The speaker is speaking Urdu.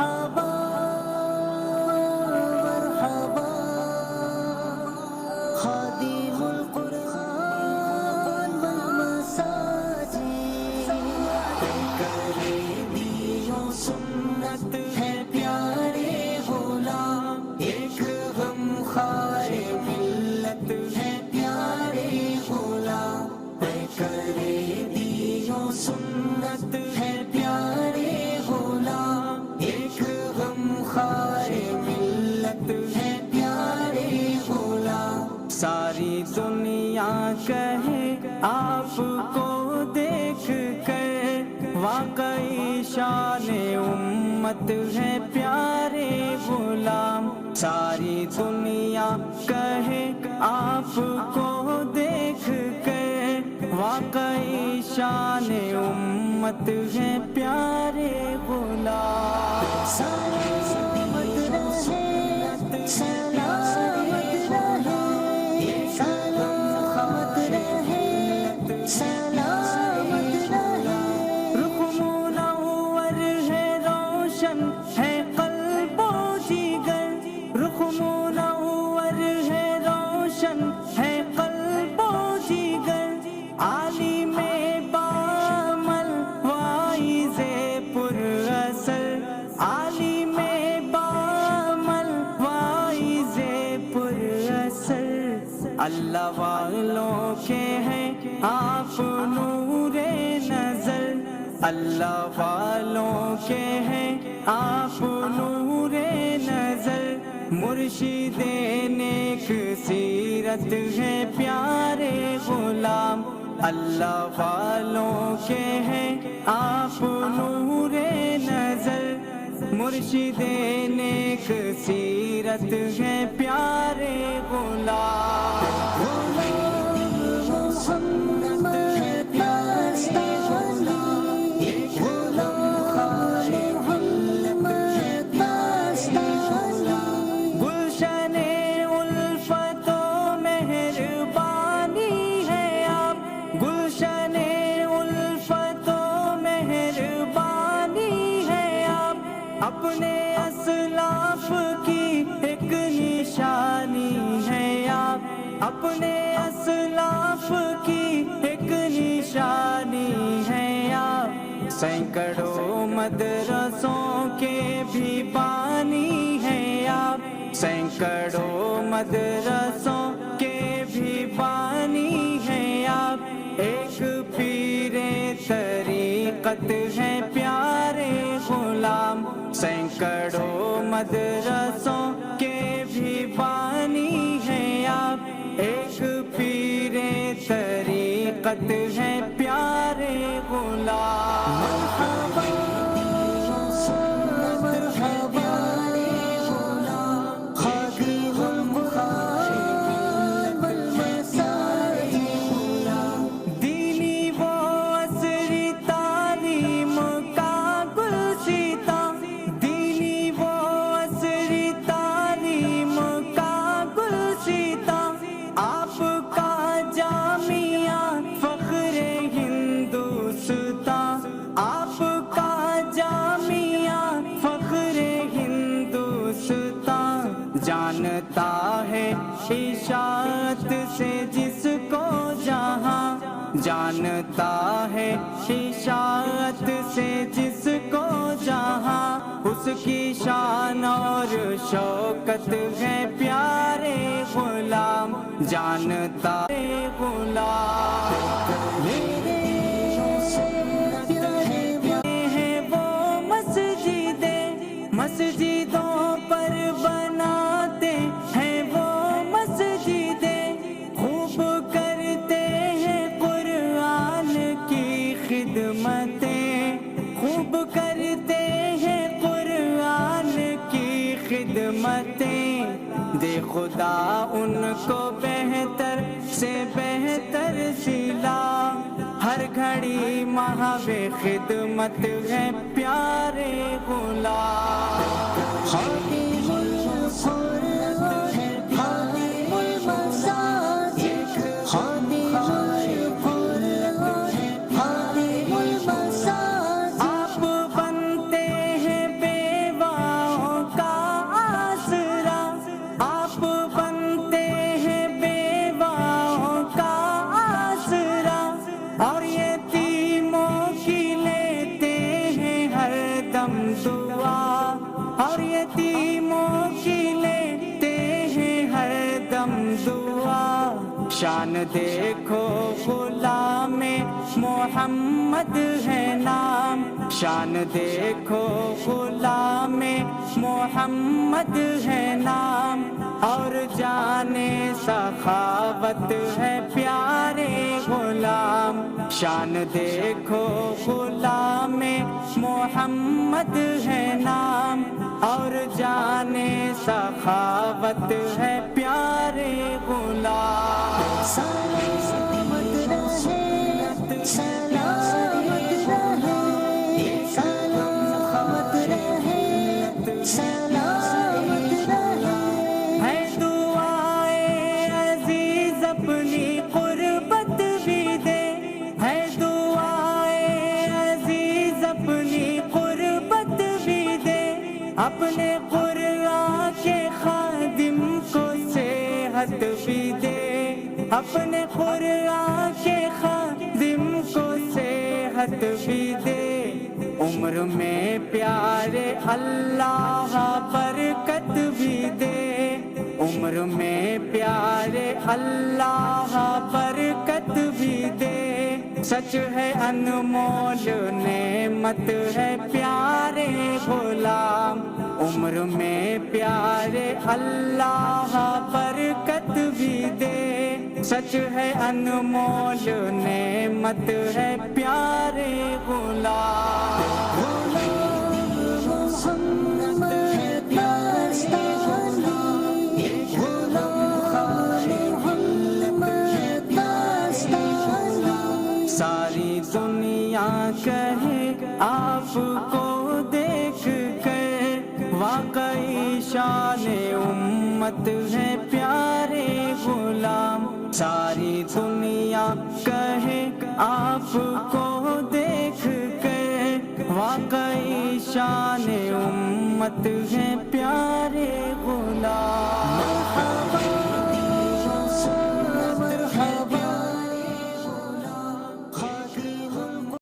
مرحبا مرحبا خادم القرآن والمساجد کرے دیو سنت ہے پیارے غلام ایک غم خوار ملت ہے پیارے غلام کرے دیو سنت ہے پیارے غلام ایک غم خوار ملت ہے پیارے غلام ساری دنیا کہے آپ کو دیکھ کر واقعی شان امت ہے پیارے غلام ساری دنیا کہے آپ کو دیکھ کر واقعی شان امت ہے پیارے غلام سلامت رہے سلامت رہے سلامت رہے سلامت رہے رخ منور ہے روشن ہے قلب و جگر رخ منور ہے روشن ہے قلب و جگر عالم بامل وائز پر اثر عالم بامل وائز پر اثر اللہ والوں کے ہیں آپ نور نظر اللہ والوں کے ہیں آپ نور نظر مرشد نیک سیرت ہے پیارے غلام اللہ والوں کے ہیں آپ نور نظر مرشد نیک سیرت ہے پیارے غلام سنت ہے پیارے غلام غلام گلشن الفت و مہربانی ہے آپ گلشن الفت و مہربانی ہے آپ اپنے اسلاف کی ایک نشانی ہے آپ اپنے اسلاف کی ایک نشانی ہے آپ سینکڑوں مدرسوں کے بھی بانی ہے آپ سینکڑوں مدرسوں کے بھی بانی ہے آپ ایک پیر طریقت ہے پیارے غلام سینکڑوں مدرسوں کے بھی بانی ہے آپ ایک پیر طریقت ہے پیارے غلام مرحبا مرحبا خادم القرآن والمساجد دینی و عصری تعلیم کا گلشتہ دینی و عصری تعلیم کا گلشتہ آپ کا جامعہ فخر ہندوستان آپ کا جامعہ فخر ہندوستان جانتا ہے اشاعت سے جس کو جہاں جانتا ہے اشاعت سے جس کو جہاں اس کی شان اور شوکت ہے پیارے غلام جانتا ہے غلام مسجدوں پر بناتے ہیں وہ مسجدیں خوب کرتے ہیں قرآن کی خدمتیں خوب کرتے ہیں قرآن کی خدمتیں دے خدا ان کو بہتر سے بہتر صلہ ہر گھڑی محو خدمت ہے پیارے غلام خادم القرآن ہے خادم المساجد خادم القرآن ہے خادم المساجد آپ بنتے ہیں بیوہ اور یتیموں کی لیتے ہیں ہر دم دعا. شان دیکھو غلام محمد ہے نام, شان دیکھو غلام محمد ہے نام, اور جانے سخاوت ہے پیارے غلام. شان دیکھو غلام محمد ہے نام, اور جانے سخاوت ہے پیارے غلام. سلامت رہے, سلامت رہے, سلامت رہے, سلامت رہے. ہے دعائے عزیز اپنی قربت بھی دے, ہے دعائے عزیز اپنی قربت بھی دے, اپنے قرآن کے خادم کو صحت بھی دے, اپنے قرآن کے خادم کو صحت بھی دے. عمر میں پیارے اللہ برکت بھی دے, عمر میں پیارے اللہ برکت بھی دے. سچ ہے انمول نعمت ہے پیارے غلام, عمر میں پیارے اللہ برکت بھی دے. سچ ہے انمول نعمت ہے پیارے غلام. ساری دنیا کہے آپ کو دیکھ کر, واقعی شان امت ہے پیارے غلام. ساری دنیا کہے آپ کو دیکھ کر, واقعی شان امت ہے پیارے غلام.